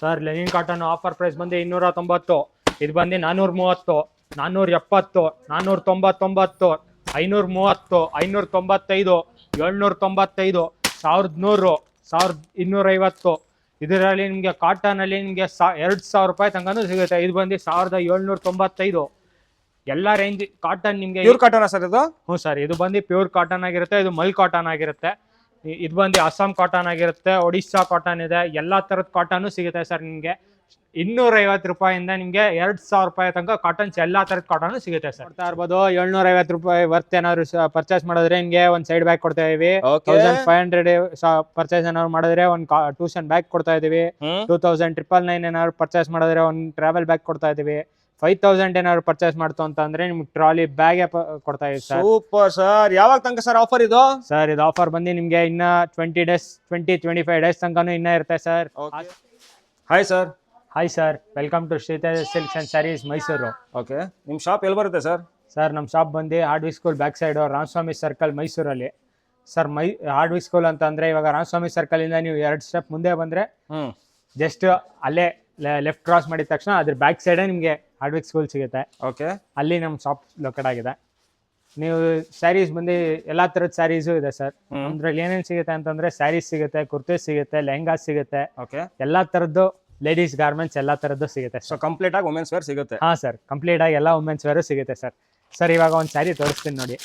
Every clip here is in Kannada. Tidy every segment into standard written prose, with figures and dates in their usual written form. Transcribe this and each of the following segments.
Sir linen cotton offer price ಬಂದು 290, ಇದು ಬಂದು 430, 470, 499, 530, 595, 795, 1100, 1250. ಇದರಲ್ಲಿ ನಿಮಗೆ ಕಾಟನ್ ಅಲ್ಲಿ ನಿಮಗೆ 2000 ರೂಪಾಯಿ ತನಕನೂ ಸಿಗುತ್ತೆ. ಇದು ಬಂದು 1795. ಎಲ್ಲ ರೇಂಜ್ ಕಾಟನ್ ನಿಮಗೆ. ಪ್ಯೂರ್ ಕಾಟನ್ ಸರ್ ಇದು? ಹ್ಞೂ ಸರ್, ಇದು ಬಂದು ಪ್ಯೂರ್ ಕಾಟನ್ ಆಗಿರುತ್ತೆ. ಇದು ಮಲ್ ಕಾಟನ್ ಆಗಿರುತ್ತೆ. ಇದು ಬಂದು ಅಸ್ಸಾಂ ಕಾಟನ್ ಆಗಿರುತ್ತೆ, ಒಡಿಶಾ ಕಾಟನ್ ಇದೆ, ಎಲ್ಲಾ ತರದ ಕಾಟನ್ ಸಿಗುತ್ತೆ ಸರ್. ನಿಮಗೆ 250 ರೂಪಾಯಿಂದ ನಿಮಗೆ 2000 ರೂಪಾಯಿ ತನಕ ಕಾಟನ್ಸ್ ಎಲ್ಲಾ ತರದ ಕಾಟನ್ ಸಿಗುತ್ತೆ ಸರ್. ಕೊಡ್ತಾ ಇರ್ಬೋದು. 750 ರೂಪಾಯಿ ವರ್ತ್ ಏನಾದ್ರು ಪರ್ಚೇಸ್ ಮಾಡಿದ್ರೆ ನಿಮಗೆ ಒಂದು ಸೈಡ್ ಬ್ಯಾಗ್ ಕೊಡ್ತಾ ಇದೀವಿ. 1500 ಪರ್ಚೇಸ್ ಏನಾದ್ರು ಮಾಡಿದ್ರೆ ಒಂದು ಟ್ಯೂಷನ್ ಬ್ಯಾಗ್ ಕೊಡ್ತಾ ಇದೀವಿ. 2999 ಏನಾದ್ರು ಪರ್ಚೇಸ್ ಮಾಡಿದ್ರೆ ಒಂದು ಟ್ರಾವೆಲ್ ಬ್ಯಾಗ್ ಕೊಡ್ತಾ ಇದೀವಿ. 5000 ಏನಾದ್ರು ಪರ್ಚೇಸ್ ಮಾಡ್ತು ಅಂತಂದ್ರೆ ನಿಮ್ಗೆ ಟ್ರಾಲಿ ಬ್ಯಾಗ್ ಕೊಡ್ತಾ ಇದೀವಿ ಸರ್. Super sir. ಯಾವಾಗ ತನಕ ಸರ್ ಆಫರ್ ಇದು? ಸರ್ ಇದು ಆಫರ್ ಬಂದು ನಿಮ್ಗೆ ಇನ್ನ 20-25 ಡೇಸ್ ತನಕನೂ ಇನ್ನ ಇರುತ್ತೆ ಸರ್. Hi sir. Hi sir, welcome to Sriteja silks and sarees Mysuru. Okay, ನಿಮ್ಮ ಶಾಪ್ ಎಲ್ಲಿ ಬರುತ್ತೆ ಸರ್? ಸರ್ ನಮ್ಮ ಶಾಪ್ ಬಂದು Hardwicke school back side Ramaswamy circle ಮೈಸೂರಲ್ಲಿ ಸರ್. ಹಾರ್ಡ್ವಿ ಸ್ಕೂಲ್ ಅಂತ ಅಂದ್ರೆ ಇವಾಗ ರಾಮಸ್ವಾಮಿ ಸರ್ಕಲ್ ಇಂದ ನೀವು 2 ಸ್ಟೆಪ್ ಮುಂದೆ ಬಂದ್ರೆ ಜಸ್ಟ್ ಅಲ್ಲೇ ಲೆಫ್ಟ್ ಕ್ರಾಸ್ ಮಾಡಿದ ತಕ್ಷಣ ಅದ್ರ ಬ್ಯಾಕ್ ಸೈಡ್ ನಿಮಗೆ ಹಾರ್ಡ್ವಿ ಸ್ಕೂಲ್ ಸಿಗುತ್ತೆ. ಓಕೆ, ಅಲ್ಲಿ ನಮ್ಮ ಶಾಪ್ ಲೊಕೇಟ್ ಆಗಿದೆ. ನೀವು ಸ್ಯಾರೀಸ್ ಬಂದು ಎಲ್ಲಾ ತರದ ಸ್ಯಾರೀಸು ಇದೆ ಸರ್. ಅದ್ರಲ್ಲಿ ಏನೇನು ಸಿಗುತ್ತೆ ಅಂತಂದ್ರೆ ಸ್ಯಾರೀಸ್ ಸಿಗುತ್ತೆ, ಕುರ್ತೀಸ್ ಸಿಗುತ್ತೆ, ಲೆಹಂಗಾಸ್ ಸಿಗುತ್ತೆ, ಎಲ್ಲಾ ತರದ್ದು ಲೇಡೀಸ್ ಗಾರ್ಮೆಂಟ್ಸ್ ಎಲ್ಲಾ ತರದ್ದು ಸಿಗುತ್ತೆ. ಸೊ ಕಂಪ್ಲೀಟ್ ಆಗಿ ವುಮೆನ್ಸ್ ವೇರ್ ಸಿಗುತ್ತೆ? ಹಾ ಸರ್, ಕಂಪ್ಲೀಟ್ ಆಗಿ ಎಲ್ಲ ವುಮೆನ್ಸ್ ವೇರ್ ಸಿಗುತ್ತೆ ಸರ್. ಸರ್ ಇವಾಗ ಒಂದು ಸ್ಯಾರಿ ತೋರಿಸ್ತೀನಿ ನೋಡಿ.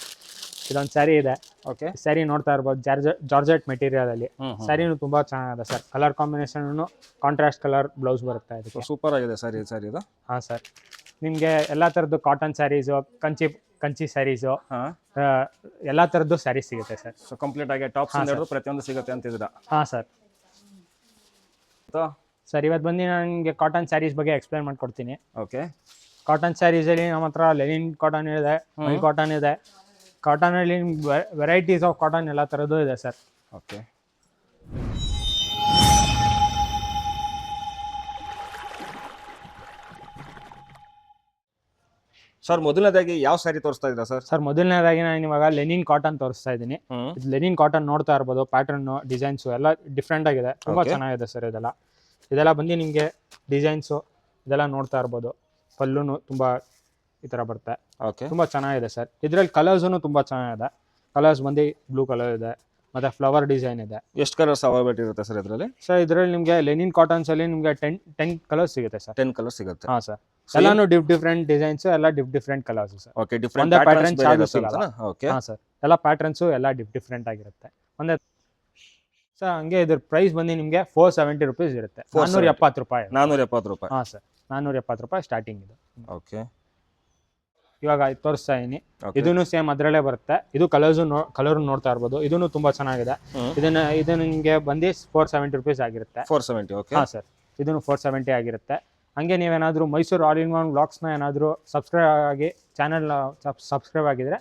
ಇದೊಂದು ಸ್ಯಾರಿ ಇದೆ. ಓಕೆ, ಸ್ಯಾರಿ ನೋಡ್ತಾ ಇರ್ಬೋದು, ಜಾರ್ಜೆಟ್ ಮೆಟೀರಿಯಲ್ ಅಲ್ಲಿ. ಸ್ಯಾರಿನೂ ತುಂಬಾ ಚೆನ್ನಾಗಿದೆ sir. Colour combination contrast colour blouse ಬರುತ್ತೆ ಇದಕ್ಕೆ. ಸೂಪರ್ ಆಗಿದೆ ಸರ್ ಈ ಸ್ಯಾರಿ ಇದು. ಹಾ ಸರ್, ನಿಮ್ಗೆ ಎಲ್ಲಾ ತರದ್ದು ಕಾಟನ್ ಸ್ಯಾರೀಸು, ಕಂಚಿ ಸ್ಯಾರೀಸು, ಎಲ್ಲಾ ತರದ್ದು ಸ್ಯಾರೀಸ್ ಸಿಗುತ್ತೆ ಸರ್. ಸೊ ಕಂಪ್ಲೀಟ್ ಆಗಿ ಟಾಪ್ಸ್ ಇಂದ ಪ್ರತಿಯೊಂದು ಸಿಗುತ್ತೆ ಅಂತಿದ್ರ? ಹಾ ಸರ್. ಸರ್ ಇವತ್ತು ಬಂದು ನಾನು ನಿಮಗೆ ಕಾಟನ್ ಸ್ಯಾರೀಸ್ ಬಗ್ಗೆ ಎಕ್ಸ್ಪ್ಲೈನ್ ಮಾಡ್ಕೊಡ್ತೀನಿ. ಓಕೆ, ಕಾಟನ್ ಸ್ಯಾರೀಸ್ ಅಲ್ಲಿ ನಮ್ಮ ಹತ್ರ ಲೆನಿನ್ ಕಾಟನ್ ಇದೆ, ಮಲ್ ಕಾಟನ್ ಇದೆ. ಕಾಟನ್ ಅಲ್ಲಿ ವೆರೈಟೀಸ್ ಆಫ್ ಕಾಟನ್ ಎಲ್ಲ ತರದ್ದು ಇದೆ ಸರ್. ಓಕೆ ಸರ್, ಮೊದಲನೇದಾಗಿ ಯಾವ ಸ್ಯಾರಿ ತೋರಿಸ್ತಾ ಇದ್ದೀರಾ ಸರ್? ಸರ್ ಮೊದಲನೇದಾಗಿ ನಾನು ಇವಾಗ ಲೆನಿನ್ ಕಾಟನ್ ತೋರಿಸ್ತಾ ಇದ್ದೀನಿ. ಲೆನಿನ್ ಕಾಟನ್ ನೋಡ್ತಾ ಇರ್ಬೋದು. ಪ್ಯಾಟರ್ನ್ ಡಿಸೈನ್ಸ್ ಎಲ್ಲ ಡಿಫ್ರೆಂಟ್ ಆಗಿದೆ, ತುಂಬಾ ಚೆನ್ನಾಗಿದೆ ಸರ್. ಇದೆಲ್ಲ ಬಂದು ನಿಮಗೆ ಡಿಸೈನ್ಸು ಇದೆಲ್ಲ ನೋಡ್ತಾ ಇರ್ಬೋದು. ಪಲ್ಲುನು ತುಂಬಾ ಈ ತರ ಬರುತ್ತೆ. ತುಂಬಾ ಚೆನ್ನಾಗಿದೆ ಸರ್. ಇದ್ರಲ್ಲಿ ಕಲರ್ಸ್ನು ತುಂಬಾ ಚೆನ್ನಾಗಿದೆ. ಕಲರ್ಸ್ ಬಂದು ಬ್ಲೂ ಕಲರ್ ಇದೆ, ಮತ್ತೆ ಫ್ಲವರ್ ಡಿಸೈನ್ ಇದೆ. ಎಷ್ಟು ಕಲರ್ಸ್ ಅವೈಲೇಬಲ್ ಇರುತ್ತೆ ಸರ್ ಇದರಲ್ಲಿ? ಸರ್ ಇದರಲ್ಲಿ ನಿಮಗೆ ಲೆನಿನ್ ಕಾಟನ್ಸ್ ಅಲ್ಲಿ ನಿಮಗೆ 10 ಕಲರ್ಸ್ ಸಿಗುತ್ತೆ ಸರ್. 10 ಕಲರ್ಸ್ ಸಿಗುತ್ತೆ? ಹಾ ಸರ್. ಎಲ್ಲಾನು ಡಿಫ್ರೆಂಟ್ ಡಿಸೈನ್ಸ್, ಎಲ್ಲ different colours sir. Okay, different patterns charge ಸಿಗಲ್ಲ. ಓಕೆ ಹಾ ಸರ್, ಎಲ್ಲ ಪ್ಯಾಟರ್ನ್ಸ್ ಎಲ್ಲ ಡಿಫ್ರೆಂಟ್ ಆಗಿರುತ್ತೆ. ಒಂದೇ ಸರ್. ಹಂಗೆ ಇದ್ರ ಪ್ರೈಸ್ ಬಂದು ನಿಮಗೆ 470 ರೂಪೀಸ್ ಇರುತ್ತೆ. 470 ರೂಪಾಯಿ. 470 ರೂಪಾಯಿ? ಹಾ ಸರ್, 470 ರೂಪಾಯಿ ಸ್ಟಾರ್ಟಿಂಗ್ ಇದು. ಓಕೆ, ಇವಾಗ ತೋರಿಸ್ತಾ ಇದೀನಿ. ಇದನ್ನು ಸೇಮ್ ಅದ್ರಲ್ಲೇ ಬರುತ್ತೆ. ಇದು ಕಲರ್ ನೋಡ್ತಾ ಇರ್ಬೋದು. ಇದನ್ನು ತುಂಬಾ ಚೆನ್ನಾಗಿದೆ. ಇದು ನಿಮಗೆ ಬಂದು 470 ರೂಪೀಸ್ ಆಗಿರುತ್ತೆ. 470? ಓಕೆ ಹಾ ಸರ್, ಇದನ್ನು 470 ಆಗಿರುತ್ತೆ. ಹಂಗೆ ನೀವೇನಾದ್ರೂ ಮೈಸೂರು ಆಲ್ ಇನ್ ಒನ್ ಬ್ಲಾಗ್ಸ್ನ ಏನಾದರೂ ಸಬ್ಸ್ಕ್ರೈಬ್ ಆಗಿ ಚಾನಲ್ ಸಬ್ಸ್ಕ್ರೈಬ್ ಆಗಿದ್ರೆ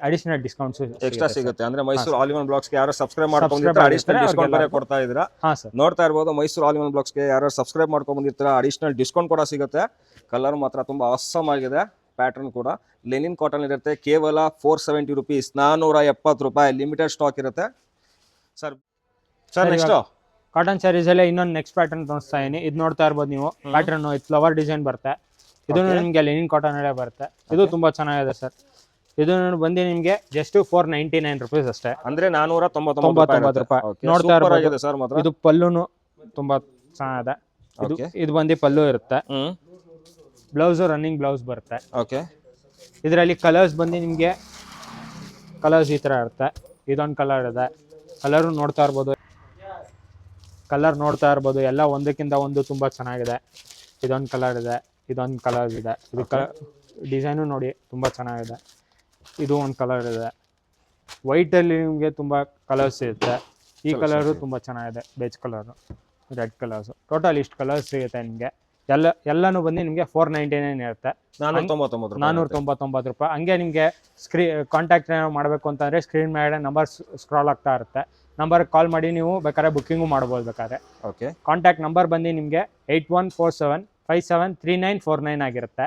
ಅಡಿಷನಲ್ ಡಿಸ್ಕೌಂಟ್ಸ್ ಎಕ್ಸ್ಟ್ರಾ ಸಿಗುತ್ತೆ. ಅಂದ್ರೆ ಮೈಸೂರು ಆಲ್ ಇನ್ ಒನ್ ಬ್ಲಾಗ್ಸ್ಗೆ ಯಾರು ಸಬ್ಸ್ಕ್ರೈಬ್ ಮಾಡ್ಕೊಂಡಿರ್ತಾರೆ ಅಡಿಷನಲ್ ಡಿಸ್ಕೌಂಟ್ ಬೇರೆ ಕೊಡ್ತಾ ಇದ್ದೀರಾ? ಹಾ ಸರ್, ನೋಡ್ತಾ ಇರ್ಬೋದು. ಮೈಸೂರು ಆಲ್ ಇನ್ ಒನ್ ಬ್ಲಾಗ್ಸ್ಗೆ ಯಾರು ಸಬ್ಸ್ಕ್ರೈಬ್ ಮಾಡ್ಕೊಂಡು ಬಂದಿರ್ತಾರೆ ಅಡಿಷನಲ್ ಡಿಸ್ಕೌಂಟ್ ಕೂಡ ಸಿಗುತ್ತೆ. ಕಲರ್ ಮಾತ್ರ ತುಂಬಾ ಆಸಮ್ ಆಗಿದೆ. ಪ್ಯಾಟರ್ನ್ ಕೂಡ ಲೆನಿನ್ ಕಾಟನ್ ಇರುತ್ತೆ. ಕೇವಲ 470 ರೂಪೀಸ್, 470 ರೂಪಾಯಿ. ಲಿಮಿಟೆಡ್ ಸ್ಟಾಕ್ ಇರುತ್ತೆ ಸರ್. ನೆಕ್ಸ್ಟ್ ಕಾಟನ್ ಸ್ಯಾರೀಸ್ ಅಲ್ಲೇ ಇನ್ನೊಂದು ನೆಕ್ಸ್ಟ್ ಪ್ಯಾಟರ್ನ್ ತೋರಿಸ್ತಾ ಇದೀನಿ. ಇದು ನೋಡ್ತಾ ಇರ್ಬೋದು ನೀವು. ಪ್ಯಾಟರ್ನ್ ಫ್ಲವರ್ ಡಿಸೈನ್ ಬರುತ್ತೆ. ಇದು ನಿಮಗೆ ಲೆನಿನ್ ಕಾಟನ್ ಅಲ್ಲೇ ಬರುತ್ತೆ. ಇದು ತುಂಬಾ ಚೆನ್ನಾಗಿದೆ ಸರ್. ಇದು ಬಂದು ನಿಮಗೆ ಜಸ್ಟ್ 499 ರೂಪೀಸ್ ಅಷ್ಟೇ. ಅಂದ್ರೆ 499 ರೂಪಾಯಿ. ನೋಡ್ತಾ ಇರ್ಬೋದು ಸರ್. ಇದು ಪಲ್ಲುನು ತುಂಬಾ ಚೆನ್ನಾಗಿದೆ. ಇದು ಬಂದು ಪಲ್ಲು ಇರುತ್ತೆ. ಬ್ಲೌಸ್ ರನ್ನಿಂಗ್ ಬ್ಲೌಸ್ ಬರುತ್ತೆ. ಓಕೆ, ಇದರಲ್ಲಿ ಕಲರ್ಸ್ ಬಂದು ನಿಮಗೆ ಕಲರ್ಸ್ ಈ ತರ ಇರುತ್ತೆ. ಇದೊಂದು ಕಲರ್ ಇದೆ. ಕಲರ್ ನೋಡ್ತಾ ಇರ್ಬೋದು. ಎಲ್ಲ ಒಂದಕ್ಕಿಂತ ಒಂದು ತುಂಬಾ ಚೆನ್ನಾಗಿದೆ. ಇದೊಂದು ಕಲರ್ ಇದೆ, ಇದೊಂದು ಕಲರ್ ಇದೆ. ಇದು ಡಿಸೈನು ನೋಡಿ ತುಂಬಾ ಚೆನ್ನಾಗಿದೆ. ಇದು ಒಂದು ಕಲರ್ ಇದೆ. ವೈಟ್ ಅಲ್ಲಿ ನಿಮಗೆ ತುಂಬಾ ಕಲರ್ಸ್ ಇರುತ್ತೆ. ಈ ಕಲರು ತುಂಬಾ ಚೆನ್ನಾಗಿದೆ. Beige colour, red colours. Total ಇಷ್ಟು ಕಲರ್ಸ್ ಸಿಗುತ್ತೆ ನಿಮಗೆ. ಎಲ್ಲಾನು ಬಂದು ನಿಮಗೆ 499 ಇರುತ್ತೆ. 499 ರೂಪಾಯಿ. ಹಂಗೆ ನಿಮಗೆ ಕಾಂಟ್ಯಾಕ್ಟ್ ಮಾಡಬೇಕು ಅಂತಂದ್ರೆ ಸ್ಕ್ರೀನ್ ಮೇಲೆ ನಂಬರ್ ಸ್ಕ್ರಾಲ್ ಆಗ್ತಾ ಇರುತ್ತೆ. ನಂಬರ್ ಕಾಲ್ ಮಾಡಿ ನೀವು ಬೇಕಾದ್ರೆ ಬುಕ್ಕಿಂಗು ಮಾಡ್ಬೋದು ಬೇಕಾದ್ರೆ. ಓಕೆ, ಕಾಂಟ್ಯಾಕ್ಟ್ ನಂಬರ್ ಬಂದು ನಿಮಗೆ 8147573949 ಆಗಿರುತ್ತೆ.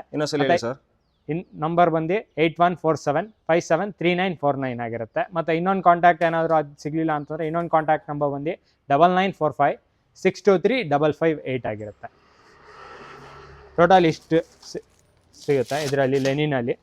ನಂಬರ್ ಬಂದು 8147573949 ಆಗಿರುತ್ತೆ. ಮತ್ತೆ ಇನ್ನೊಂದು ಕಾಂಟ್ಯಾಕ್ಟ್ ಏನಾದರೂ ಅದು ಸಿಗ್ಲಿಲ್ಲ ಅಂತಂದ್ರೆ ಇನ್ನೊಂದು ಕಾಂಟ್ಯಾಕ್ಟ್ ನಂಬರ್ ಬಂದು 9945 623558 ಆಗಿರುತ್ತೆ. ಟೋಟಲ್ ಇಷ್ಟು ಸಿಗುತ್ತೆ ಇದರಲ್ಲಿ ಲೆನಿನಲ್ಲಿ.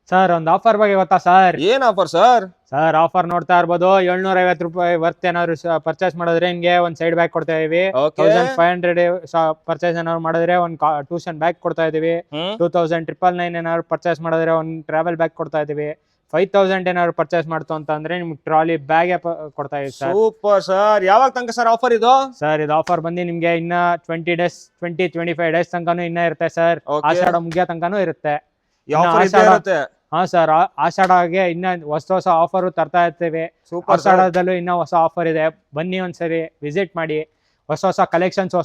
ಸರ್ ಒಂದು ಆಫರ್ ಬಗ್ಗೆ ಗೊತ್ತಾ ಸರ್? ಏನ್ ಆಫರ್ ಸರ್? ಸರ್ ಆಫರ್ ನೋಡ್ತಾ ಇರ್ಬೋದು, 750 ರೂಪಾಯಿ ವರ್ತ್ ಏನಾದ್ರು ಪರ್ಚೇಸ್ ಮಾಡಿದ್ರೆ ನಿಮ್ಗೆ ಒಂದು ಸೈಡ್ ಬ್ಯಾಗ್ ಕೊಡ್ತಾ ಇದೀವಿ. 1500 ಪರ್ಚೇಸ್ ಏನಾದ್ರು ಮಾಡಿದ್ರೆ ಒಂದು ಟ್ಯೂಷನ್ ಬ್ಯಾಗ್ ಕೊಡ್ತಾ ಇದೀವಿ. 2999 ಏನಾದ್ರು ಪರ್ಚೇಸ್ ಮಾಡಿದ್ರೆ ಒಂದು ಟ್ರಾವೆಲ್ ಬ್ಯಾಗ್ ಕೊಡ್ತಾ ಇದೀವಿ. 5000 ಏನಾದ್ರು ಪರ್ಚೇಸ್ ಮಾಡ್ತು ಅಂತ ಅಂದ್ರೆ ನಿಮ್ಗೆ ಟ್ರಾಲಿ ಬ್ಯಾಗ್ ಕೊಡ್ತಾ ಇದೀವಿ ಸರ್. Super sir. ಯಾವಾಗ ತನಕ ಸರ್ ಆಫರ್ ಇದು? ಸರ್ ಇದು ಆಫರ್ ಬಂದು ನಿಮ್ಗೆ ಇನ್ನ 25 ಡೇಸ್ ತನಕನೂ ಇನ್ನ ಇರುತ್ತೆ ಸರ್. ಆಷಾಢ ಮುಗಿಯೋ ತನಕನೂ ಇರುತ್ತೆ. ಹಾ ಸರ್, ಆಷಾಢಗೆ ಇನ್ನ ಹೊಸ ಆಫರ್ ತರ್ತಾ ಇರ್ತೇವೆ. ಆಷಾಢದಲ್ಲೂ ಇನ್ನ ಹೊಸ ಆಫರ್ ಇದೆ, ಬನ್ನಿ ಒಂದ್ಸರಿ ವಿಸಿಟ್ ಮಾಡಿ. ಹೊಸ ಕಲೆಕ್ಷನ್ಸ್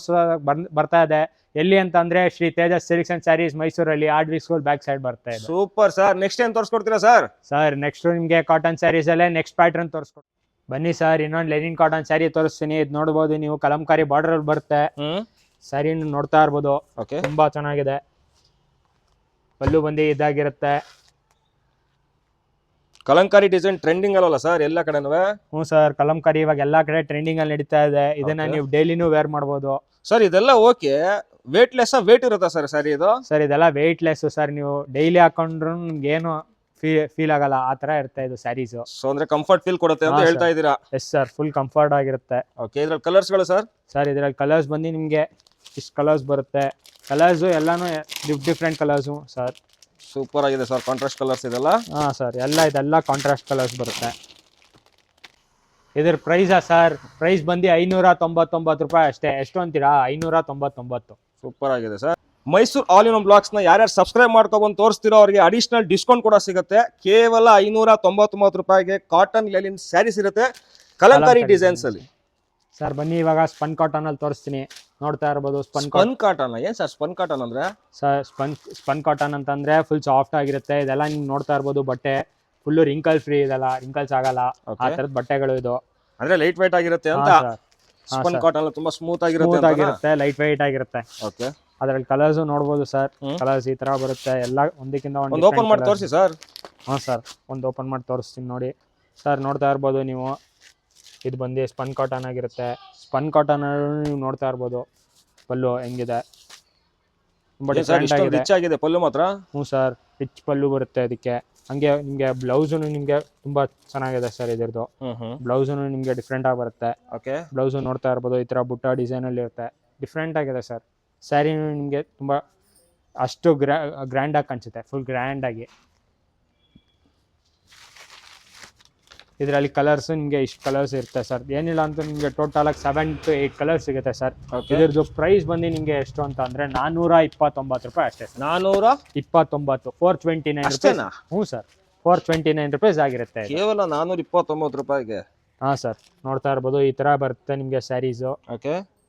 ಬರ್ತಾ ಇದೆ. ಎಲ್ಲಿ ಅಂತ ಅಂದ್ರೆ ಶ್ರೀ ತೇಜಸ್ ಸಿಲ್ಕ್ಸ್ ಅಂಡ್ ಸ್ಯಾರೀಸ್, ಮೈಸೂರಲ್ಲಿ ಆರ್ಡ್ವಿ ಸ್ಕೂಲ್ ಬ್ಯಾಕ್ ಸೈಡ್ ಬರ್ತಾ ಇದೆ. Super sir. ನೆಕ್ಸ್ಟ್ ಏನ್ ತೋರಿಸ್ಕೊಡ್ತೀರಾ ಸರ್? ಸರ್ ನೆಕ್ಸ್ಟ್ ನಿಮ್ಗೆ ಕಾಟನ್ ಸ್ಯಾರೀಸ್ ಅಲ್ಲೇ ನೆಕ್ಸ್ಟ್ ಪ್ಯಾಟರ್ನ್ ತೋರಿಸ್ಕೊಡ್ತೀನಿ. ಬನ್ನಿ ಸರ್, ಇನ್ನೊಂದು ಲೆನಿನ್ ಕಾಟನ್ ಸ್ಯಾರಿ ತೋರಿಸ್ತೀನಿ. ಇದು ನೋಡಬಹುದು ನೀವು, ಕಲಂಕಾರಿ ಬಾರ್ಡರ್ ಅಲ್ಲಿ ಬರುತ್ತೆ. ಸ್ಯಾರಿ ನೋಡ್ತಾ ಇರ್ಬೋದು, ತುಂಬಾ ಚೆನ್ನಾಗಿದೆ. ಪಲ್ಲು ಬಂದು ಇದಾಗಿರುತ್ತೆ. ಕಲಂಕಾರಿ ಡಿಸೈನ್ ಟ್ರೆಂಡಿಂಗ್ ಅಲ್ಲ ಸರ್ ಎಲ್ಲ ಕಡೆನೂ? ಹ್ಞೂ ಸರ್, ಕಲಂಕಾರಿ ಇವಾಗ ಎಲ್ಲಾ ಕಡೆ ಟ್ರೆಂಡಿಂಗ್ ಅಲ್ಲಿ ನಡೀತಾ ಇದೆ. ಇದನ್ನ ನೀವು ಡೈಲಿನೂ ವೇರ್ ಮಾಡಬಹುದು ಸರ್. ಇದೆಲ್ಲ ಓಕೆ, ವೇಟ್ ಲೆಸ್ ವೇಟ್ ಇರುತ್ತಾ ಸರ್ ಸ್ಯಾರಿ ಇದು? ಸರ್ ಇದೆಲ್ಲ ವೇಟ್ ಲೆಸ್ ಸರ್, ನೀವು ಡೈಲಿ ಹಾಕೊಂಡ್ರು ನಿಮ್ಗೆ ಏನು ಫೀಲ್ ಆಗಲ್ಲ, ಆ ತರ ಇರುತ್ತೆ ಇದು ಸ್ಯಾರೀಸ್. ಸೊ ಅಂದ್ರೆ ಕಂಫರ್ಟ್ ಫೀಲ್ ಕೊಡುತ್ತೆ ಅಂತ ಹೇಳ್ತಾ ಇದೀರಾ? ಎಸ್ ಸರ್, ಫುಲ್ ಕಂಫರ್ಟ್ ಆಗಿರುತ್ತೆ. ಓಕೆ, ಇದ್ರಲ್ಲಿ ಕಲರ್ಸ್ ಗಳು ಸರ್? ಸರ್ ಇದ್ರಲ್ಲಿ ಕಲರ್ಸ್ ಬಂದು ನಿಮ್ಗೆ ಇಷ್ಟು ಕಲರ್ಸ್ ಬರುತ್ತೆ. ಕಲರ್ಸ್ ಎಲ್ಲಾನು ಡಿಫ್ರೆಂಟ್ ಕಲರ್ಸ್ ಸರ್. ಸೂಪರ್ ಆಗಿದೆ ಸರ್, ಕಾಂಟ್ರಾಸ್ಟ್ ಕಲರ್ಸ್ ಇದೆಲ್ಲ. ಹಾ ಸರ್, ಇದೆಲ್ಲ ಕಾಂಟ್ರಾಸ್ಟ್ ಕಲರ್ಸ್ ಬರುತ್ತೆ. ಇದ್ರ ಪ್ರೈಸಾ ಸರ್? ಪ್ರೈಸ್ ಬಂದು 599 ರೂಪಾಯಿ ಅಷ್ಟೇ. ಎಷ್ಟು ಅಂತೀರಾ? 599. ಸೂಪರ್ ಆಗಿದೆ sir. Mysuru all in one blogs ನ ಯಾರ್ಯಾರು ಸಬ್ಸ್ಕ್ರೈಬ್ ಮಾಡ್ಕೊಬಂದು ತೋರಿಸ್ತಿರೋ ಅವರಿಗೆ ಅಡಿಷನಲ್ ಡಿಸ್ಕೌಂಟ್ ಕೂಡ ಸಿಗುತ್ತೆ. ಕೇವಲ 599 ರೂಪಾಯಿಗೆ ಕಾಟನ್ ಲೆನಿನ್ ಸ್ಯಾರೀಸ್ ಇರುತ್ತೆ, ಕಲಂಕಾರಿ ಡಿಸೈನ್ಸ್ ಅಲ್ಲಿ. ಸರ್ ಬನ್ನಿ, ಇವಾಗ ಸ್ಪನ್ ಕಾಟನ್ ಅಲ್ಲಿ ತೋರಿಸ್ತೀನಿ. ನೋಡ್ತಾ ಇರ್ಬೋದು ಸ್ಪನ್ ಕಾಟನ್. ಏನ್ ಸರ್ ಸ್ಪನ್ ಕಾಟನ್ ಅಂದ್ರೆ? ಸರ್ ಸ್ಪನ್ ಕಾಟನ್ ಅಂತಂದ್ರೆ ಫುಲ್ ಸಾಫ್ಟ್ ಆಗಿರುತ್ತೆ. ಇದೆಲ್ಲ ನಿಮ್ಗೆ ನೋಡ್ತಾ ಇರ್ಬೋದು, ಬಟ್ಟೆ ಫುಲ್ ರಿಂಕಲ್ ಫ್ರೀ, ಇದೆಲ್ಲ ರಿಂಕಲ್ಸ್ ಆಗಲ್ಲ, ಆ ತರದ ಬಟ್ಟೆಗಳು ಇದು. ಅಂದ್ರೆ ಲೈಟ್ ವೈಟ್ ಆಗಿರುತ್ತೆ ಅಂತ. ಸ್ಪನ್ ಕಾಟನ್ ತುಂಬಾ ಸ್ಮೂತ್ ಆಗಿರುತ್ತೆ, ಲೈಟ್ ವೈಟ್ ಆಗಿರುತ್ತೆ. ಓಕೆ, ಅದ್ರಲ್ಲಿ ಕಲರ್ಸ್ ನೋಡಬಹುದು ಸರ್. ಕಲರ್ಸ್ ಈ ತರ ಬರುತ್ತೆ, ಎಲ್ಲ ಒಂದಕ್ಕಿಂತ ಒಂದು ಓಪನ್ ಮಾಡಿ ತೋರಿಸಿ ಸರ್. ಹಾ ಸರ್, ಒಂದು ಓಪನ್ ಮಾಡಿ ತೋರಿಸ್ತೀನಿ ನೋಡಿ ಸರ್. ನೋಡ್ತಾ ಇರ್ಬೋದು ನೀವು, ಇದು ಬಂದು ಸ್ಪನ್ ಕಾಟನ್ ಆಗಿರುತ್ತೆ. ಸ್ಪನ್ ಕಾಟನ್ ನೀವು ನೋಡ್ತಾ ಇರ್ಬೋದು, ಪಲ್ಲು ಹೆಂಗಿದೆ, ತುಂಬಾ ಡಿಫ್ರೆಂಟ್ ಆಗಿದೆ ಪಲ್ಲು ಮಾತ್ರ. ಹ್ಞೂ ಸರ್, ರಿಚ್ ಪಲ್ಲು ಬರುತ್ತೆ ಅದಕ್ಕೆ. ಹಂಗೆ ನಿಮ್ಗೆ ಬ್ಲೌಸು ನಿಮ್ಗೆ ತುಂಬಾ ಚೆನ್ನಾಗಿದೆ ಸರ್. ಇದ್ರದ್ದು ಬ್ಲೌಸು ನಿಮ್ಗೆ ಡಿಫ್ರೆಂಟ್ ಆಗಿ ಬರುತ್ತೆ. ಬ್ಲೌಸು ನೋಡ್ತಾ ಇರ್ಬೋದು, ಈ ತರ ಬುಟ್ಟ ಡಿಸೈನ್ ಅಲ್ಲಿ ಇರುತ್ತೆ, ಡಿಫ್ರೆಂಟ್ ಆಗಿದೆ ಸರ್. ಸ್ಯಾರಿ ನಿಮ್ಗೆ ತುಂಬಾ ಅಷ್ಟು ಗ್ರ್ಯಾಂಡ್ ಆಗಿ ಕಾಣಿಸುತ್ತೆ, ಫುಲ್ ಗ್ರ್ಯಾಂಡ್ ಆಗಿ. ಇದರಲ್ಲಿ ಕಲರ್ಸ್ ನಿಮಗೆ ಇಷ್ಟು ಕಲರ್ಸ್ ಇರುತ್ತೆ ಸರ್. ಏನಿಲ್ಲ ಅಂತ ನಿಮಗೆ ಟೋಟಲ್ ಆಗಿ 7 to 8 ಕಲರ್ಸ್ ಸಿಗುತ್ತೆ ಸರ್. ಇದ್ರದ್ದು ಪ್ರೈಸ್ ಬಂದು ನಿಮಗೆ ಎಷ್ಟು ಅಂತ ಅಂದ್ರೆ 429 ರೂಪಾಯಿ ಅಷ್ಟೇ. 429, 429 ರೂಪಾಯಿ. ಹ್ಞೂ ಸರ್, 429 ರೂಪೀಸ್ ಆಗಿರುತ್ತೆ. ಕೇವಲ 429 ರೂಪಾಯಿಗೆ. ಹಾ ಸರ್, ನೋಡ್ತಾ ಇರ್ಬೋದು, ಈ ತರ ಬರುತ್ತೆ ನಿಮ್ಗೆ ಸ್ಯಾರೀಸು.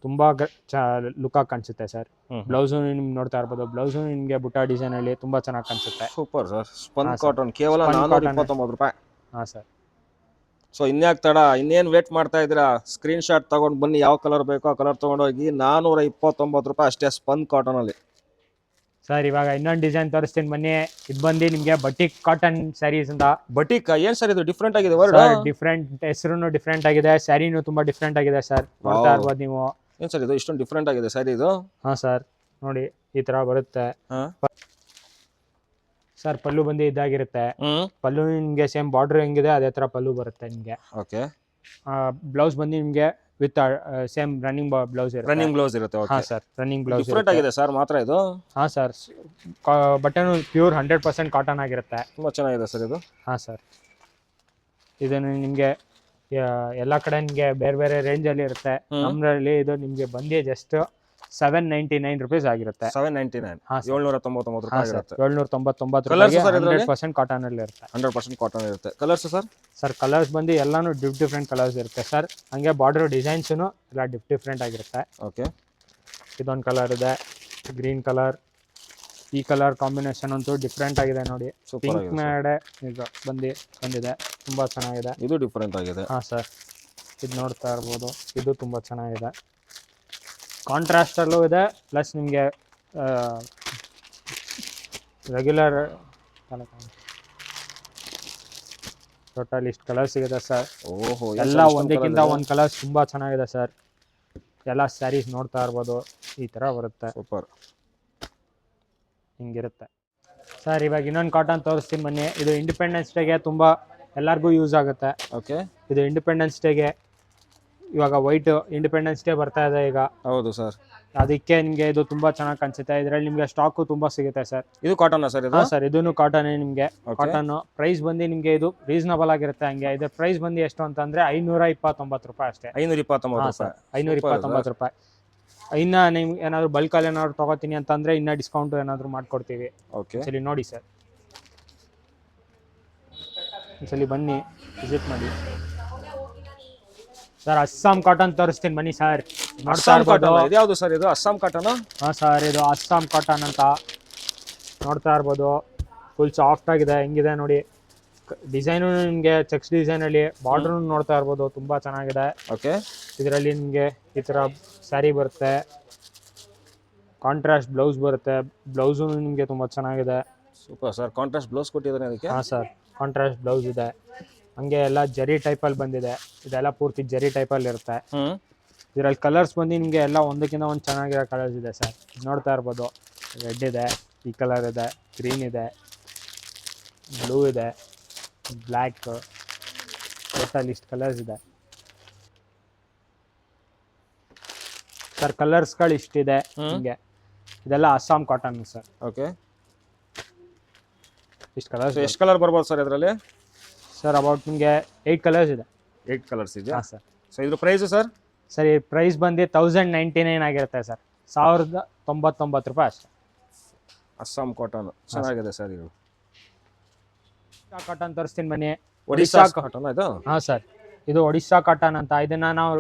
ತುಂಬಾ ಲುಕ್ ಆಗಿ ಕಾಣಿಸುತ್ತೆ ಸರ್. ಬ್ಲೌಸು ನಿಮ್ಗೆ ನೋಡ್ತಾ ಇರ್ಬೋದು, ಬ್ಲೌಸು ನಿಮ್ಗೆ ಬುಟ್ಟ ಡಿಸೈನ್ ಅಲ್ಲಿ ತುಂಬಾ ಚೆನ್ನಾಗಿ ಕಾಣಿಸುತ್ತೆ. Super sir. ಸ್ಪನ್ ಕಾಟನ್ ಕೇವಲ 429 ರೂಪಾಯಿ. ಹಾ ಸರ್. ಸೊ ಇನ್ಯಾಕ್ ತಡ, ಇನ್ನೇನು ವೇಟ್ ಮಾಡ್ತಾ ಇದ್ದೀರಾ? ಸ್ಕ್ರೀನ್ ಶಾಟ್ ತಗೊಂಡು ಬನ್ನಿ, ಯಾವ ಕಲರ್ ಬೇಕೋ ಆ ಕಲರ್ ತಗೊಂಡೋಗಿ. 429 ರೂಪಾಯಿ ಅಷ್ಟೇ ಸ್ಪನ್ ಕಾಟನ್ ಅಲ್ಲಿ. ಸರ್ ಇವಾಗ ಇನ್ನೊಂದು ಡಿಸೈನ್ ತೋರಿಸ್ತೀನಿ ಬನ್ನಿ. ಇದು ಬಂದು ನಿಮ್ಗೆ ಬಟಿಕ್ ಕಾಟನ್ ಸ್ಯಾರೀಸ್ ಅಂತ. ಬಟಿಕ್ ಏನ್ ಸರ್ ಇದು? ಡಿಫ್ರೆಂಟ್ ಆಗಿದೆ, ಡಿಫ್ರೆಂಟ್ ಹೆಸರು ಡಿಫ್ರೆಂಟ್ ಆಗಿದೆ, ಸ್ಯಾರಿನೂ ತುಂಬಾ ಡಿಫ್ರೆಂಟ್ ಆಗಿದೆ ಸರ್. ನೋಡ್ತಾ ಇರ್ಬೋದು ನೀವು. ಏನ್ ಸರ್ ಇದು ಇಷ್ಟೊಂದು ಡಿಫ್ರೆಂಟ್ ಆಗಿದೆ ಸ್ಯಾರಿ ಇದು? ಹಾ ಸರ್, ನೋಡಿ ಈ ತರ ಬರುತ್ತೆ ಸರ್. ಪಲ್ಲು ಬಂದು ಇದಾಗಿರುತ್ತೆ. ಪಲ್ಲು ನಿಮ್ಗೆ ಸೇಮ್ ಬಾರ್ಡರ್ ಹೆಂಗಿದೆ ಅದೇ ತರ ಪಲ್ಲು ಬರುತ್ತೆ ನಿಮ್ಗೆ. ಓಕೆ, ಬ್ಲೌಸ್ ಬಂದು ನಿಮ್ಗೆ ವಿತ್ ಸೇಮ್ ರನ್ನಿಂಗ್ ಬ್ಲೌಸ್ ಇರುತ್ತೆ. ರನ್ನಿಂಗ್ ಬ್ಲೌಸ್ ಇರುತ್ತೆ. ಹಾ ಸರ್, ರನ್ನಿಂಗ್ ಬ್ಲೌಸ್ ಡಿಫ್ರೆಂಟ್ ಆಗಿದೆ ಸರ್ ಮಾತ್ರ ಇದು. ಹಾ ಸರ್, ಬಟ್ಟೆನು ಪ್ಯೂರ್ 100% ಕಾಟನ್ ಆಗಿರುತ್ತೆ. ತುಂಬಾ ಚೆನ್ನಾಗಿದೆ ಸರ್ ಇದು. ಹಾ ಸರ್, ಇದನ್ನು ನಿಮ್ಗೆ ಎಲ್ಲ ಕಡೆ ನಿಮ್ಗೆ ಬೇರೆ ಬೇರೆ ರೇಂಜ್ ಅಲ್ಲಿ ಇರುತ್ತೆ. ನಮ್ಮಲ್ಲಿ ಇದು ನಿಮ್ಗೆ ಬಂದು ಜಸ್ಟ್ 799 ರೂಪೀಸ್ ಆಗಿರುತ್ತೆ. 799, 799 ರೂಪಾಯಿ ಆಗಿರುತ್ತೆ. 799 ರೂಪಾಯಿಗೆ 100% ಕಾಟನ್ ಅಲ್ಲಿ ಇರುತ್ತೆ. 100% ಕಾಟನ್ ಇರುತ್ತೆ. Colours sir? ಸರ್ ಕಲರ್ಸ್ ಬಂದು ಎಲ್ಲಾನು ಡಿಫ್ರೆಂಟ್ ಕಲರ್ಸ್ ಇರುತ್ತೆ ಸರ್. ಹಂಗೆ ಬಾರ್ಡರ್ ಡಿಸೈನ್ಸ್ನು ಎಲ್ಲ ಡಿಫ್ರೆಂಟ್ ಆಗಿರುತ್ತೆ. ಓಕೆ, ಇದೊಂದು ಕಲರ್ ಇದೆ, ಗ್ರೀನ್ ಕಲರ್. ಈ ಕಲರ್ ಕಾಂಬಿನೇಷನ್ ಅಂತೂ ಡಿಫ್ರೆಂಟ್ ಆಗಿದೆ ನೋಡಿ. ಪಿಂಕ್ ಮೇಲೆ ಈಗ ಬಂದಿದೆ, ತುಂಬಾ ಚೆನ್ನಾಗಿದೆ. ಇದು ಡಿಫ್ರೆಂಟ್ ಆಗಿದೆ. ಹಾ ಸರ್, ಇದು ನೋಡ್ತಾ ಇರ್ಬೋದು, ಇದು ತುಂಬಾ ಚೆನ್ನಾಗಿದೆ. ಕಾಂಟ್ರಾಸ್ಟ್ ಅಲ್ಲೂ ಇದೆ, ಪ್ಲಸ್ ನಿಮಗೆ ರೆಗ್ಯುಲರ್ ಟೋಟಲ್ ಇಷ್ಟು ಕಲರ್ ಸಿಗುತ್ತೆ ಸರ್. ಓಹೋ ಎಲ್ಲ ಒಂದಕ್ಕಿಂತ ಒಂದು ಕಲರ್ಸ್ ತುಂಬಾ ಚೆನ್ನಾಗಿದೆ ಸರ್. ಎಲ್ಲ ಸ್ಯಾರೀಸ್ ನೋಡ್ತಾ ಇರ್ಬೋದು, ಈ ತರ ಬರುತ್ತೆ. ಸೂಪರ್. ಹಿಂಗಿರುತ್ತೆ ಸರ್. ಇವಾಗ ಇನ್ನೊಂದು ಕಾಟನ್ ತೋರಿಸ್ತೀನಿ ಬನ್ನಿ. ಇದು ಇಂಡಿಪೆಂಡೆನ್ಸ್ ಡೇಗೆ ತುಂಬಾ ಎಲ್ಲರಿಗೂ ಯೂಸ್ ಆಗುತ್ತೆ. ಓಕೆ. ಇದು ಇಂಡಿಪೆಂಡೆನ್ಸ್ ಡೇಗೆ ಇವಾಗ ವೈಟ್ ಇಂಡಿಪೆಂಡೆನ್ಸ್ ಡೇ ಬರ್ತಾ ಇದೆ ಈಗ. ಹೌದು ಸರ್. ಅದಕ್ಕೆ ನಿಮಗೆ ಇದು ತುಂಬಾ ಚೆನ್ನಾಗಿ ಕಾಣಿಸುತ್ತೆ. ಇದರಲ್ಲಿ ನಿಮಗೆ ಸ್ಟಾಕು ತುಂಬಾ ಸಿಗುತ್ತೆ ಸರ್. ಇದು ಕಾಟನ್ ಸರ್? ಇದು ಸರ್ ಇದನ್ನು ಕಾಟನ್. ನಿಮಗೆ ಕಾಟನ್ ಪ್ರೈಸ್ ಬಂದು ನಿಮಗೆ ಇದು ರೀಸನಬಲ್ ಆಗಿರುತ್ತೆ. ಹಂಗೆ ಇದ್ರ ಪ್ರೈಸ್ ಬಂದು ಎಷ್ಟು ಅಂತಂದ್ರೆ 529 ರೂಪಾಯಿ ಅಷ್ಟೇ. 529 ರೂಪಾಯಿ. ಇನ್ನ ನೀವು ಏನಾದ್ರು ಬಲ್ಕಲ್ಲಿ ಏನಾದ್ರು ತಗೋತೀನಿ ಅಂತಂದ್ರೆ ಇನ್ನ ಡಿಸ್ಕೌಂಟ್ ಏನಾದ್ರು ಮಾಡ್ಕೊಡ್ತೀವಿ. ಓಕೆ. ಸರಿ ನೋಡಿ ಸರ್, ಒಂದ್ಸಲಿ ಬನ್ನಿ ವಿಸಿಟ್ ಮಾಡಿ ಸರ್. ಅಸ್ಸಾಂ ಕಾಟನ್ ತೋರಿಸ್ತೀನಿ ಬನ್ನಿ ಸರ್. ಅಸ್ಸಾಂ ಕಾಟನ್ ಯಾವುದು ಸರ್? ಇದು ಅಸ್ಸಾಂ ಕಾಟನ್? ಹಾಂ ಸರ್, ಇದು ಅಸ್ಸಾಂ ಕಾಟನ್ ಅಂತ ನೋಡ್ತಾ ಇರ್ಬೋದು. ಫುಲ್ ಸಾಫ್ಟ್ ಆಗಿದೆ. ಹೆಂಗಿದೆ ನೋಡಿ, ಡಿಸೈನು ನಿಮಗೆ ಚೆಕ್ಸ್ ಡಿಸೈನ್ ಅಲ್ಲಿ ಬಾರ್ಡರ್ ನೋಡ್ತಾ ಇರ್ಬೋದು, ತುಂಬಾ ಚೆನ್ನಾಗಿದೆ. ಓಕೆ. ಇದರಲ್ಲಿ ನಿಮಗೆ ಈ ತರ ಸ್ಯಾರಿ ಬರುತ್ತೆ, ಕಾಂಟ್ರಾಸ್ಟ್ ಬ್ಲೌಸ್ ಬರುತ್ತೆ. ಬ್ಲೌಸು ನಿಮಗೆ ತುಂಬಾ ಚೆನ್ನಾಗಿದೆ. Super sir. ಕಾಂಟ್ರಾಸ್ಟ್ ಬ್ಲೌಸ್ ಕೊಟ್ಟಿದ್ದಾರೆ ಅದಕ್ಕೆ? ಹಾಂ ಸರ್, ಕಾಂಟ್ರಾಸ್ಟ್ ಬ್ಲೌಸ್ ಇದೆ. ಹಂಗೆ ಎಲ್ಲ ಜರಿ ಟೈಪಲ್ಲಿ ಬಂದಿದೆ. ಇದೆಲ್ಲ ಪೂರ್ತಿ ಜರಿ ಟೈಪಲ್ಲಿ ಇರುತ್ತೆ. ಇದರಲ್ಲಿ ಕಲರ್ಸ್ ಬಂದು ನಿಮಗೆ ಎಲ್ಲ ಒಂದಕ್ಕಿಂತ ಒಂದು ಚೆನ್ನಾಗಿರೋ ಕಲರ್ಸ್ ಇದೆ ಸರ್. ನೋಡ್ತಾ ಇರ್ಬೋದು, ರೆಡ್ ಇದೆ, ಈ ಕಲರ್ ಇದೆ, ಗ್ರೀನ್ ಇದೆ, ಬ್ಲೂ ಇದೆ, ಬ್ಲ್ಯಾಕ್, ಟೋಟಲ್ ಇಷ್ಟು ಕಲರ್ಸ್ ಇದೆ ಸರ್. ಕಲರ್ಸ್ಗಳು ಇಷ್ಟಿದೆ ನಿಮಗೆ. ಇದೆಲ್ಲ ಅಸ್ಸಾಂ ಕಾಟನ್ ಸರ್. ಓಕೆ. ಇಷ್ಟು ಕಲರ್ಸ್. ಎಷ್ಟು ಕಲರ್ ಬರ್ಬೋದು ಸರ್ ಇದರಲ್ಲಿ? ಸರ್ ಅಬೌಟ್ ನಿಮಗೆ 8 ಕಲರ್ಸ್ ಇದೆ. 8 ಕಲರ್ಸ್ ಇದೆ. ಹಾಂ ಸರ್. ಸೊ ಇದ್ರ ಪ್ರೈಸ್ ಸರ್? ಸರ್ ಈ ಪ್ರೈಸ್ ಬಂದು 1099 ಆಗಿರುತ್ತೆ ಸರ್. 1099 ರೂಪಾಯಿ ಅಷ್ಟೇ. ಅಸ್ಸಾಂ ಕಾಟನ್ ಚೆನ್ನಾಗಿದೆ ಸರ್. ಇದು ಕಾಟನ್ ತೋರಿಸ್ತೀನಿ ಬನ್ನಿ. ಒಡಿಶಾ ಕಾಟನ್ ಇದು? ಹಾಂ ಸರ್, ಇದು ಒಡಿಶಾ ಕಾಟನ್ ಅಂತ. ಇದನ್ನ ನಾವು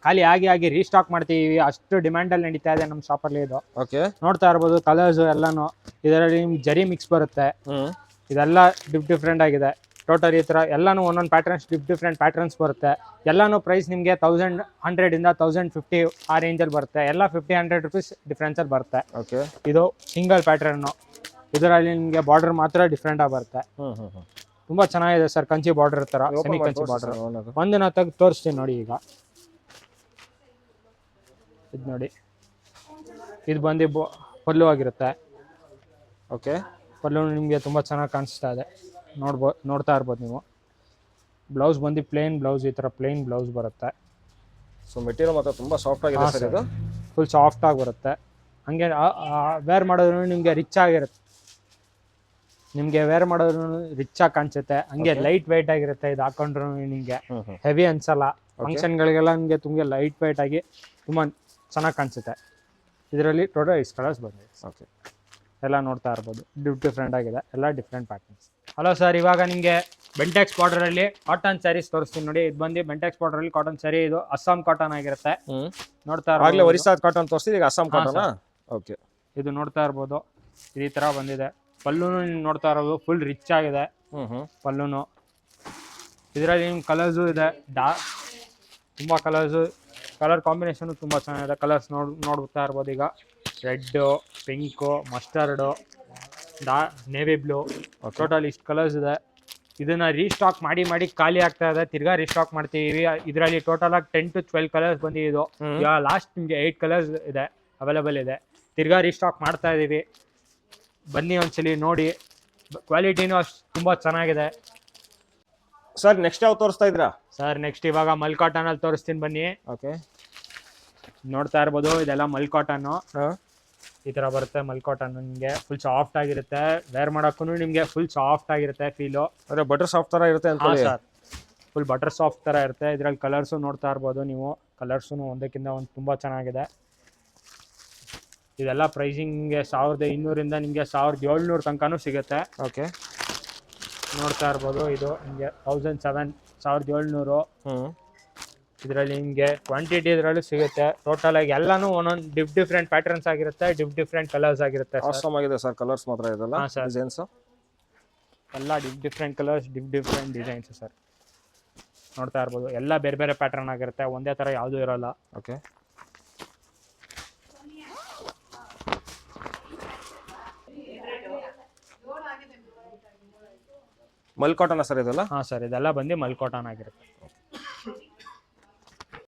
ಖಾಲಿ ಆಗಿ ರೀಸ್ಟಾಕ್ ಮಾಡ್ತೀವಿ. ಅಷ್ಟು ಡಿಮ್ಯಾಂಡಲ್ಲಿ ನಡೀತಾ ಇದೆ ನಮ್ಮ ಶಾಪಲ್ಲಿ ಇದು. ಓಕೆ. ನೋಡ್ತಾ ಇರ್ಬೋದು ಕಲರ್ಸ್ ಎಲ್ಲಾನು. ಇದರಲ್ಲಿ ನಿಮ್ಗೆ ಜರಿ ಮಿಕ್ಸ್ ಬರುತ್ತೆ. ಇದೆಲ್ಲ ಡಿಫ್ರೆಂಟ್ ಆಗಿದೆ. ಟೋಟಲ್ ಈ ಥರ ಎಲ್ಲಾನು ಒಂದೊಂದು ಪ್ಯಾಟರ್ನ್ಸ್ ಡಿಫ್ರೆಂಟ್ ಪ್ಯಾಟರ್ನ್ಸ್ ಬರುತ್ತೆ. ಎಲ್ಲಾನು ಪ್ರೈಸ್ ನಿಮಗೆ 1100 ಇಂದ 1050 ಆ ರೇಂಜಲ್ಲಿ ಬರುತ್ತೆ. ಎಲ್ಲ 50-100 ರುಪೀಸ್ ಡಿಫ್ರೆನ್ಸಲ್ಲಿ ಬರುತ್ತೆ. ಓಕೆ. ಇದು ಸಿಂಗಲ್ ಪ್ಯಾಟರ್ನು. ಇದರಲ್ಲಿ ನಿಮಗೆ ಬಾರ್ಡರ್ ಮಾತ್ರ ಡಿಫ್ರೆಂಟ್ ಆಗಿ ಬರುತ್ತೆ. ತುಂಬಾ ಚೆನ್ನಾಗಿದೆ ಸರ್. ಕಂಚಿ ಬಾರ್ಡರ್ ತರ, ಸೆಮಿ ಕಂಚಿ ಬಾರ್ಡರ್. ಒಂದನ್ನ ತೆಗೆದು ತೋರಿಸ್ತೀನಿ ನೋಡಿ. ಈಗ ಇದು ನೋಡಿ, ಇದು ಬಂದು ಪಲ್ಲು ಆಗಿರುತ್ತೆ. ಓಕೆ. ಪಲ್ಲು ನಿಮಗೆ ತುಂಬಾ ಚೆನ್ನಾಗಿ ಕಾಣಿಸ್ತಾ ಇದೆ. ನೋಡ್ತಾ ಇರ್ಬೋದು ನೀವು. ಬ್ಲೌಸ್ ಬಂದು ಪ್ಲೇನ್ ಬ್ಲೌಸ್, ಈ ತರ ಪ್ಲೇನ್ ಬ್ಲೌಸ್ ಬರುತ್ತೆ. ಸೊ ಮೆಟೀರಿಯಲ್ ಮಾತ್ರ ತುಂಬಾ ಸಾಫ್ಟ್ ಆಗಿದೆ ಸರ್. ಇದು ಫುಲ್ ಸಾಫ್ಟ್ ಆಗಿ ಬರುತ್ತೆ. ಹಂಗೆ ವೇರ್ ಮಾಡೋದ್ರೂ ನಿಮಗೆ ರಿಚ್ ಆಗಿರುತ್ತೆ. ನಿಮಗೆ ವೇರ್ ಮಾಡೋದ್ರೂ ರಿಚ್ ಆಗಿ ಕಾಣಿಸುತ್ತೆ. ಹಂಗೆ ಲೈಟ್ ವೆಯ್ಟ್ ಆಗಿರುತ್ತೆ. ಇದು ಹಾಕೊಂಡ್ರು ನಿಮಗೆ ಹೆವಿ ಅನ್ಸಲ್ಲ. ಫಂಕ್ಷನ್ಗಳಿಗೆಲ್ಲ ನಿಮಗೆ ತುಂಬ ಲೈಟ್ ವೆಯ್ಟ್ ಆಗಿ ತುಂಬ ಚೆನ್ನಾಗಿ ಕಾಣಿಸುತ್ತೆ. ಇದರಲ್ಲಿ ಟೋಟಲ್ ಇಷ್ಟು ಕಲರ್ಸ್ ಬಂದಿದೆ. ಓಕೆ. ಎಲ್ಲ ನೋಡ್ತಾ ಇರ್ಬೋದು, ಡಿಫ್ರೆಂಟ್ ಆಗಿದೆ. ಎಲ್ಲ ಡಿಫ್ರೆಂಟ್ ಪ್ಯಾಟರ್ನ್ಸ್. ಹಲೋ ಸರ್, ಇವಾಗ ನಿಮಗೆ ಬೆಂಟೆಕ್ಸ್ ಬಾರ್ಡರಲ್ಲಿ ಕಾಟನ್ ಸ್ಯಾರೀಸ್ ತೋರಿಸ್ತೀನಿ ನೋಡಿ. ಇದು ಬಂದು ಬೆಂಟೆಕ್ಸ್ ಬಾರ್ಡರಲ್ಲಿ ಕಾಟನ್ ಸ್ಯಾರಿ. ಇದು ಅಸ್ಸಾಂ ಕಾಟನ್ ಆಗಿರುತ್ತೆ. ನೋಡ್ತಾ ಇರ್ಬೋದು. ಒರಿಸ್ಸಾ ಕಾಟನ್ ತೋರಿಸ್ತೀವಿ, ಈಗ ಅಸ್ಸಾಂ ಕಾಟನ್. ಓಕೆ. ಇದು ನೋಡ್ತಾ ಇರ್ಬೋದು, ಈ ತರ ಬಂದಿದೆ. ಪಲ್ಲುನು ನೋಡ್ತಾ ಇರೋದು ಫುಲ್ ರಿಚ್ ಆಗಿದೆ. ಪಲ್ಲುನು ಇದರಲ್ಲಿ ನಿಮ್ಮ ಕಲರ್ಸು ಇದೆ. ತುಂಬ ಕಲರ್ಸು, ಕಲರ್ ಕಾಂಬಿನೇಷನ್ ತುಂಬ ಚೆನ್ನಾಗಿದೆ. ಕಲರ್ಸ್ ನೋಡ್ತಾ ಇರ್ಬೋದು. ಈಗ red, pink, mustard, navy blue, total ಇಷ್ಟು ಕಲರ್ಸ್ ಇದೆ. ಇದನ್ನ ರೀಸ್ಟಾಕ್ ಮಾಡಿ ಖಾಲಿ ಆಗ್ತಾ ಇದೆ. ತಿರ್ಗಾ ರೀಸ್ಟಾಕ್ ಮಾಡ್ತೀವಿ. ಇದರಲ್ಲಿ ಟೋಟಲ್ ಆಗಿ 10 to 12 ಕಲರ್ಸ್ ಬಂದಿದ್ದು. ಈಗ ಲಾಸ್ಟ್ ನಿಮಗೆ 8 ಕಲರ್ಸ್ ಇದೆ, ಅವೈಲೇಬಲ್ ಇದೆ. ತಿರ್ಗಾ ರೀಸ್ಟಾಕ್ ಮಾಡ್ತಾ ಇದೀವಿ. ಬನ್ನಿ ಒಂದ್ಸಲಿ ನೋಡಿ. ಕ್ವಾಲಿಟಿನೂ ಅಷ್ಟು ತುಂಬ ಚೆನ್ನಾಗಿದೆ ಸರ್. ನೆಕ್ಸ್ಟ್ ಯಾವ ತೋರಿಸ್ತಾ ಇದ್ರಾ ಸರ್? ನೆಕ್ಸ್ಟ್ ಇವಾಗ ಮಲ್ ಕಾಟನ್ ಅಲ್ಲಿ ತೋರಿಸ್ತೀನಿ ಬನ್ನಿ. ಓಕೆ. ನೋಡ್ತಾ ಇರ್ಬೋದು, ಇದೆಲ್ಲ ಮಲ್ ಕಾಟನ್. ಈ ತರ ಬರುತ್ತೆ ಮಲ್ ಕಾಟನ್. ನಿಮಗೆ ಫುಲ್ ಸಾಫ್ಟ್ ಆಗಿರುತ್ತೆ. ವೇರ್ ಮಾಡೋಕ್ಕೂ ನಿಮಗೆ ಫುಲ್ ಸಾಫ್ಟ್ ಆಗಿರುತ್ತೆ ಫೀಲು. ಅಂದ್ರೆ ಬಟರ್ ಸಾಫ್ಟ್ ತರ ಇರುತ್ತೆ ಅಂತ ಸರ್. ಫುಲ್ ಬಟರ್ ಸಾಫ್ಟ್ ತರ ಇರುತ್ತೆ. ಇದ್ರಲ್ಲಿ ಕಲರ್ಸು ನೋಡ್ತಾ ಇರ್ಬೋದು ನೀವು. ಕಲರ್ಸು ಒಂದಕ್ಕಿಂತ ಒಂದು ತುಂಬಾ ಚೆನ್ನಾಗಿದೆ. ಇದೆಲ್ಲ ಪ್ರೈಸಿಂಗ್ ನಿಮಗೆ 1200 ಇಂದ ನಿಮಗೆ 1700 ತನಕನೂ ಸಿಗುತ್ತೆ. ಓಕೆ. ನೋಡ್ತಾ ಇರ್ಬೋದು, ಇದು ನಿಮಗೆ 1700. ಇದರಲ್ಲಿ ನಿಮಗೆ ಕ್ವಾಂಟಿಟಿ ಇದರಲ್ಲಿ ಸಿಗುತ್ತೆ. ಟೋಟಲ್ ಆಗಿ ಎಲ್ಲಾನು ಒಂದೊಂದು ಡಿಫ್ರೆಂಟ್ ಪ್ಯಾಟರ್ನ್ಸ್ ಆಗಿರುತ್ತೆ, ಡಿಫ್ರೆಂಟ್ ಕಲರ್ಸ್ ಆಗಿರುತ್ತೆ. ಆಸಮ್ ಆಗಿದೆ ಸರ್. ಕಲರ್ಸ್ ಮಾತ್ರ ಇದೆಲ್ಲ ಡಿಸೈನ್ಸ್ ಎಲ್ಲ different colours, different designs sir. ನೋಡ್ತಾ ಇರ್ಬೋದು, ಎಲ್ಲ ಬೇರೆ ಬೇರೆ ಪ್ಯಾಟರ್ನ್ ಆಗಿರುತ್ತೆ. ಒಂದೇ ತರ ಯಾವುದು ಇರೋಲ್ಲ. ಓಕೆ. ಮಲ್ ಕಾಟನ್ ಸರ್ ಇದೆಲ್ಲ? ಹಾಂ ಸರ್, ಇದೆಲ್ಲ ಬಂದು ಮಲ್ ಕಾಟನ್ ಆಗಿರುತ್ತೆ.